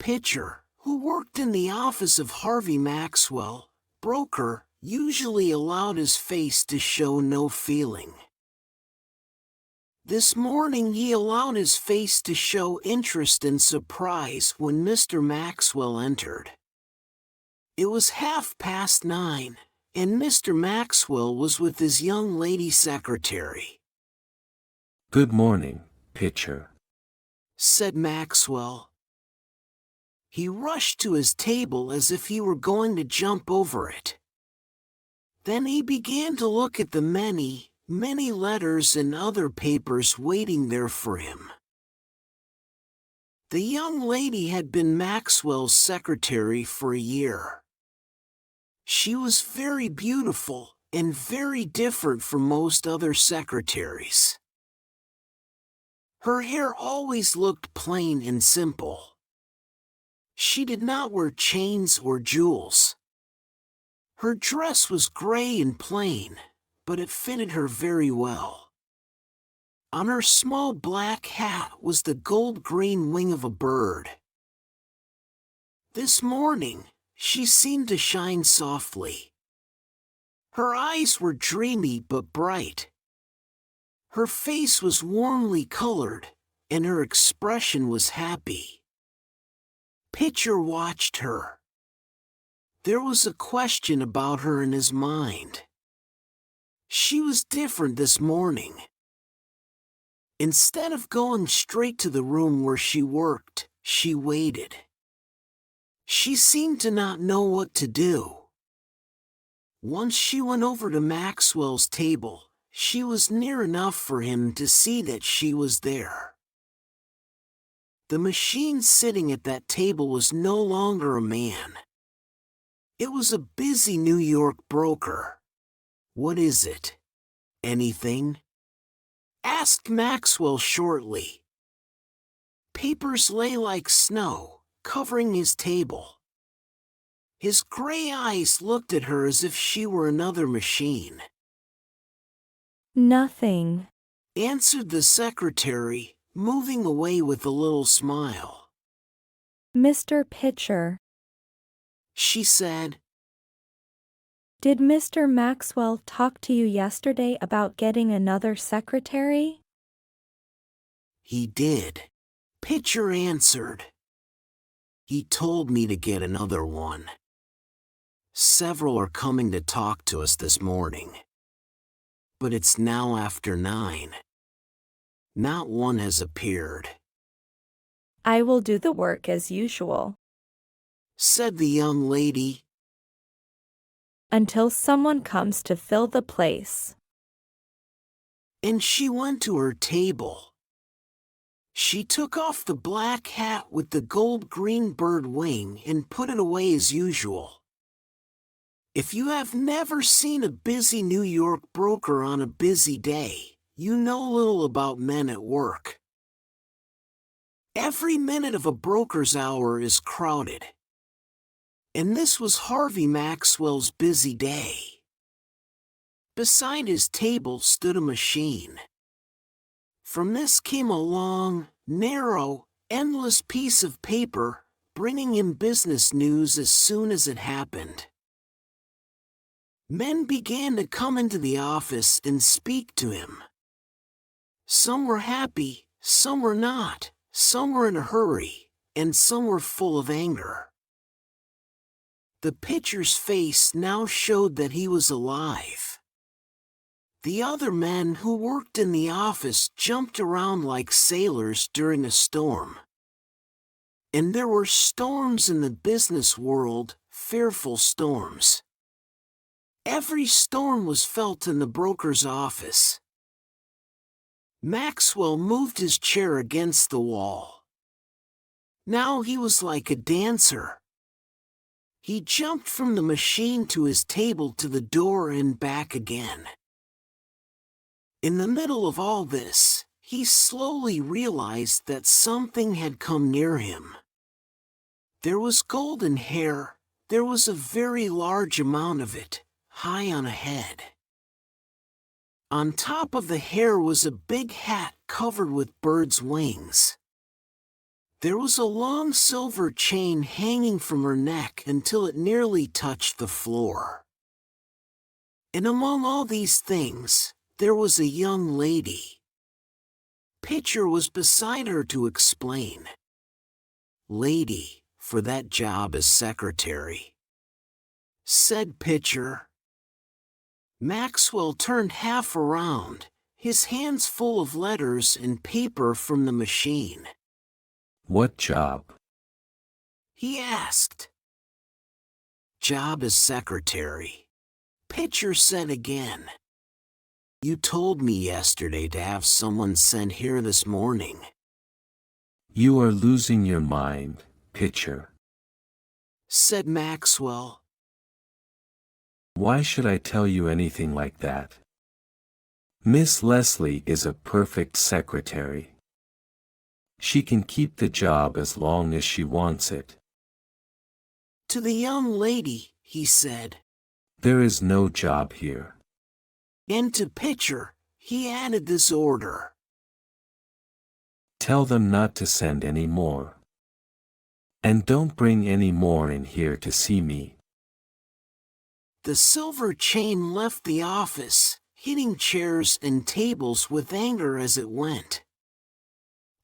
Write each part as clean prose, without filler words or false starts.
Pitcher, who worked in the office of Harvey Maxwell, broker, usually allowed his face to show no feeling. This morning he allowed his face to show interest and surprise when Mr. Maxwell entered. It was 9:30, and Mr. Maxwell was with his young lady secretary. "Good morning, Pitcher," said Maxwell. He rushed to his table as if he were going to jump over it. Then he began to look at the many letters and other papers waiting there for him. The young lady had been Maxwell's secretary for a year. She was very beautiful and very different from most other secretaries. Her hair always looked plain and simple. She did not wear chains or jewels. Her dress was gray and plain, but it fitted her very well. On her small black hat was the gold-green wing of a bird. This morning, she seemed to shine softly. Her eyes were dreamy but bright. Her face was warmly colored, and her expression was happy. Pitcher watched her. There was a question about her in his mind. She was different this morning. Instead of going straight to the room where she worked, she waited. She seemed to not know what to do. Once she went over to Maxwell's table, she was near enough for him to see that she was there. The machine sitting at that table was no longer a man. It was a busy New York broker. "What is it? Anything?" asked Maxwell shortly. Papers lay like snow, covering his table. His gray eyes looked at her as if she were another machine. "Nothing," answered the secretary, moving away with a little smile. "Mr. Pitcher, she said. did Mr. Maxwell talk to you yesterday about getting another secretary?" "He did," Pitcher answered. "He told me to get another one. Several are coming to talk to us this morning. But it's now after 9. Not one has appeared," "I will do the work as usual," said the young lady, "until someone comes to fill the place." and she went to her table. She took off the black hat with the gold-green bird wing and put it away as usual. If you have never seen a busy New York broker on a busy day, you know little about men at work. Every minute of a broker's hour is crowded. And this was Harvey Maxwell's busy day. Beside his table stood a machine. From this came a long, narrow, endless piece of paper, bringing him business news as soon as it happened. Men began to come into the office and speak to him. Some were happy, some were not, some were in a hurry, and some were full of anger. The pitcher's face now showed that he was alive. The other men who worked in the office jumped around like sailors during a storm. And there were storms in the business world, fearful storms. Every storm was felt in the broker's office. Maxwell moved his chair against the wall. Now he was like a dancer. He jumped from the machine to his table to the door and back again. In the middle of all this, he slowly realized that something had come near him. There was golden hair, there was a very large amount of it, high on a head. On top of the hair was a big hat covered with birds' wings. There was a long silver chain hanging from her neck until it nearly touched the floor. And among all these things, there was a young lady. Pitcher was beside her to explain. "Lady, for that job as secretary," said Pitcher. Maxwell turned half around, his hands full of letters and paper from the machine. What job? He asked. "Job as secretary," Pitcher said again. "You told me yesterday to have someone sent here this morning." You are losing your mind, Pitcher. Said Maxwell. Why should I tell you anything like that? Miss Leslie is a perfect secretary. She can keep the job as long as she wants it. To the young lady, he said. There is no job here. And to Pitcher, he added this order. Tell them not to send any more. And don't bring any more in here to see me. The silver chain left the office, hitting chairs and tables with anger as it went.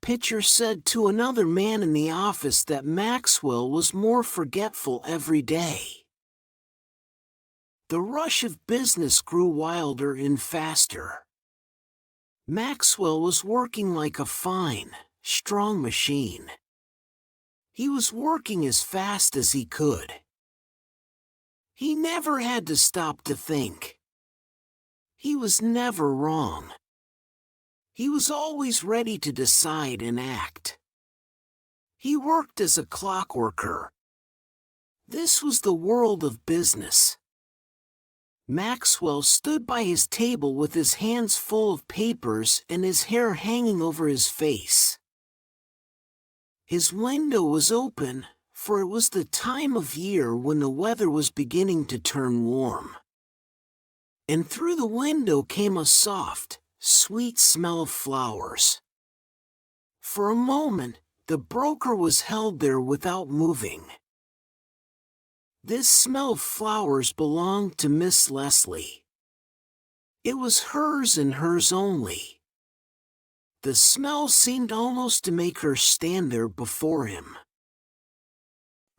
Pitcher said to another man in the office that Maxwell was more forgetful every day. The rush of business grew wilder and faster. Maxwell was working like a fine, strong machine. He was working as fast as he could. He never had to stop to think. He was never wrong. He was always ready to decide and act. He worked as a clockworker. This was the world of business. Maxwell stood by his table with his hands full of papers and his hair hanging over his face. His window was open, for it was the time of year when the weather was beginning to turn warm. And through the window came a soft, sweet smell of flowers. For a moment, the broker was held there without moving. This smell of flowers belonged to Miss Leslie. It was hers and hers only. The smell seemed almost to make her stand there before him.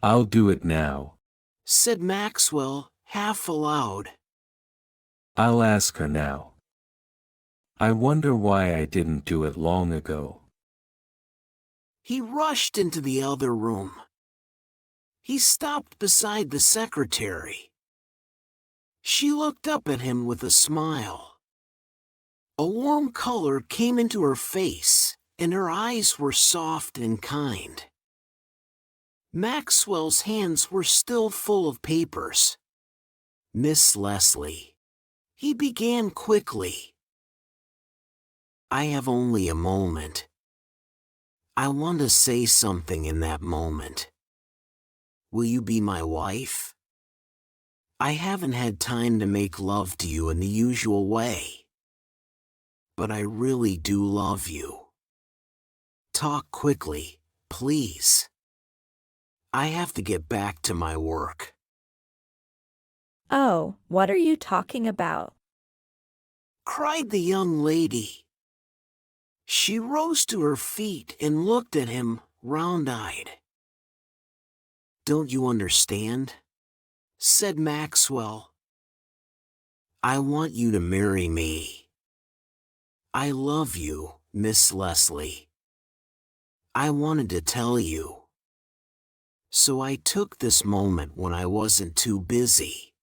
I'll do it now, said Maxwell, half aloud. I'll ask her now. I wonder why I didn't do it long ago. He rushed into the other room. He stopped beside the secretary. She looked up at him with a smile. A warm color came into her face, and her eyes were soft and kind. Maxwell's hands were still full of papers. Miss Leslie, he began quickly. I have only a moment. I want to say something in that moment. Will you be my wife? I haven't had time to make love to you in the usual way. But I really do love you. Talk quickly, please. I have to get back to my work. Oh, what are you talking about? Cried the young lady. She rose to her feet and looked at him, round-eyed. Don't you understand? Said Maxwell. I want you to marry me. I love you, Miss Leslie. I wanted to tell you. So I took this moment when I wasn't too busy.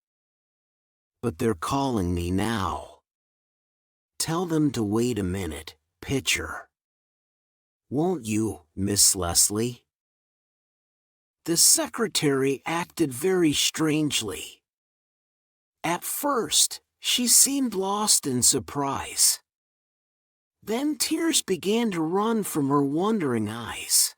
But they're calling me now. Tell them to wait a minute, Pitcher. Won't you, Miss Leslie? The secretary acted very strangely. At first, she seemed lost in surprise. Then tears began to run from her wondering eyes.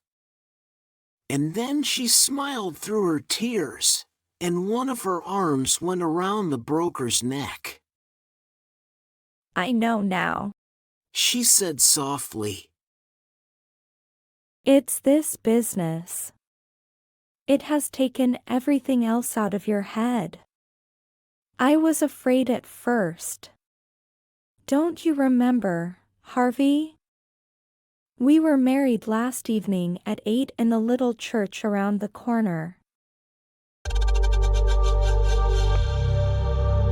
And then she smiled through her tears, and one of her arms went around the broker's neck. I know now, She said softly. It's this business. It has taken everything else out of your head. I was afraid at first. Don't you remember, Harvey? We were married last evening at 8 in the little church around the corner.